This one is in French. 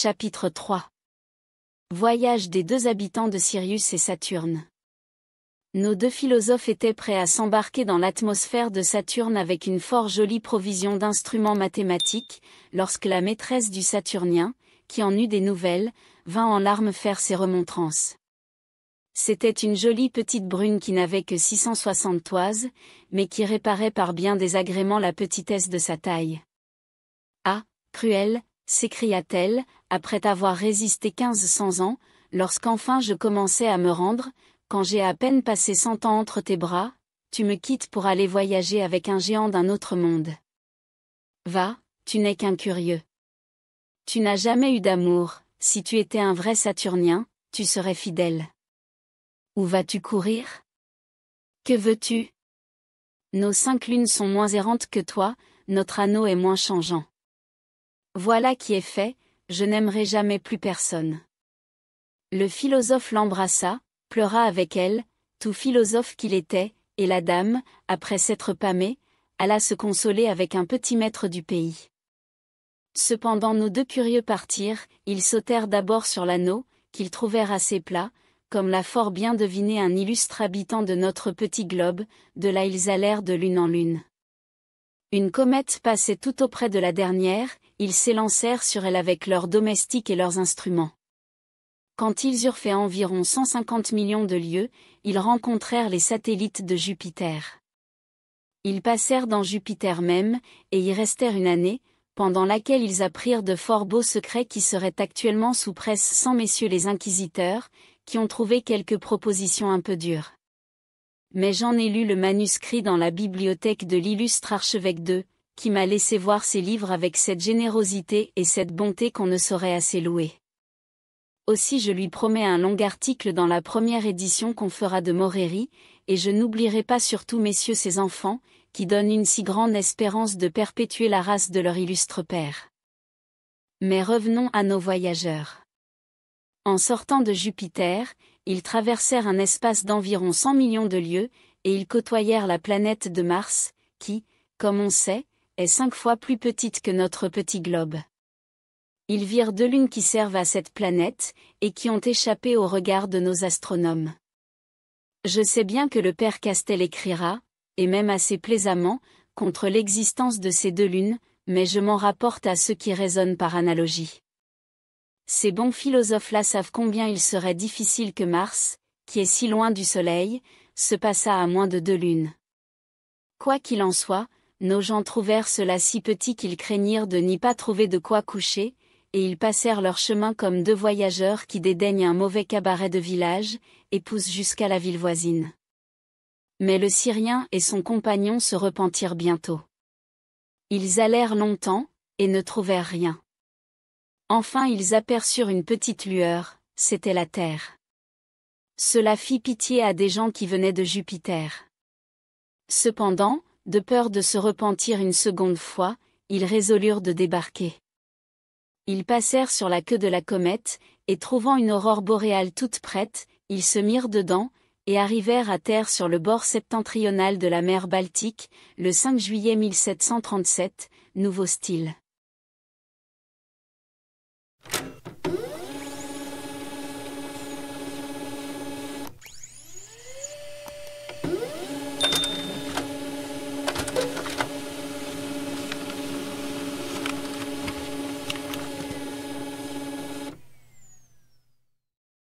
Chapitre 3. Voyage des deux habitants de Sirius et Saturne. Nos deux philosophes étaient prêts à s'embarquer dans l'atmosphère de Saturne avec une fort jolie provision d'instruments mathématiques, lorsque la maîtresse du Saturnien, qui en eut des nouvelles, vint en larmes faire ses remontrances. C'était une jolie petite brune qui n'avait que 660 toises, mais qui réparait par bien des agréments la petitesse de sa taille. « Ah, cruelle !» s'écria-t-elle, après avoir résisté 1500 ans, lorsqu'enfin je commençais à me rendre, quand j'ai à peine passé 100 ans entre tes bras, tu me quittes pour aller voyager avec un géant d'un autre monde. Va, tu n'es qu'un curieux. Tu n'as jamais eu d'amour, si tu étais un vrai Saturnien, tu serais fidèle. Où vas-tu courir? Que veux-tu? Nos 5 lunes sont moins errantes que toi, notre anneau est moins changeant. Voilà qui est fait, je n'aimerai jamais plus personne. Le philosophe l'embrassa, pleura avec elle, tout philosophe qu'il était, et la dame, après s'être pâmée, alla se consoler avec un petit maître du pays. Cependant nos deux curieux partirent, ils sautèrent d'abord sur l'anneau, qu'ils trouvèrent assez plat, comme l'a fort bien deviné un illustre habitant de notre petit globe, de là ils allèrent de lune en lune. Une comète passait tout auprès de la dernière, ils s'élancèrent sur elle avec leurs domestiques et leurs instruments. Quand ils eurent fait environ 150 millions de lieues, ils rencontrèrent les satellites de Jupiter. Ils passèrent dans Jupiter même, et y restèrent une année, pendant laquelle ils apprirent de fort beaux secrets qui seraient actuellement sous presse sans messieurs les inquisiteurs, qui ont trouvé quelques propositions un peu dures. Mais j'en ai lu le manuscrit dans la bibliothèque de l'illustre archevêque de, qui m'a laissé voir ses livres avec cette générosité et cette bonté qu'on ne saurait assez louer. Aussi je lui promets un long article dans la première édition qu'on fera de Moréry, et je n'oublierai pas surtout messieurs ses enfants, qui donnent une si grande espérance de perpétuer la race de leur illustre père. Mais revenons à nos voyageurs. En sortant de Jupiter, ils traversèrent un espace d'environ 100 millions de lieues, et ils côtoyèrent la planète de Mars, qui, comme on sait, est 5 fois plus petite que notre petit globe. Ils virent 2 lunes qui servent à cette planète, et qui ont échappé au regard de nos astronomes. Je sais bien que le père Castel écrira, et même assez plaisamment, contre l'existence de ces 2 lunes, mais je m'en rapporte à ceux qui raisonnent par analogie. Ces bons philosophes-là savent combien il serait difficile que Mars, qui est si loin du Soleil, se passât à moins de 2 lunes. Quoi qu'il en soit, nos gens trouvèrent cela si petit qu'ils craignirent de n'y pas trouver de quoi coucher, et ils passèrent leur chemin comme 2 voyageurs qui dédaignent un mauvais cabaret de village, et poussent jusqu'à la ville voisine. Mais le Syrien et son compagnon se repentirent bientôt. Ils allèrent longtemps, et ne trouvèrent rien. Enfin ils aperçurent une petite lueur, c'était la Terre. Cela fit pitié à des gens qui venaient de Jupiter. Cependant, de peur de se repentir une seconde fois, ils résolurent de débarquer. Ils passèrent sur la queue de la comète, et trouvant une aurore boréale toute prête, ils se mirent dedans, et arrivèrent à terre sur le bord septentrional de la mer Baltique, le 5 juillet 1737, nouveau style.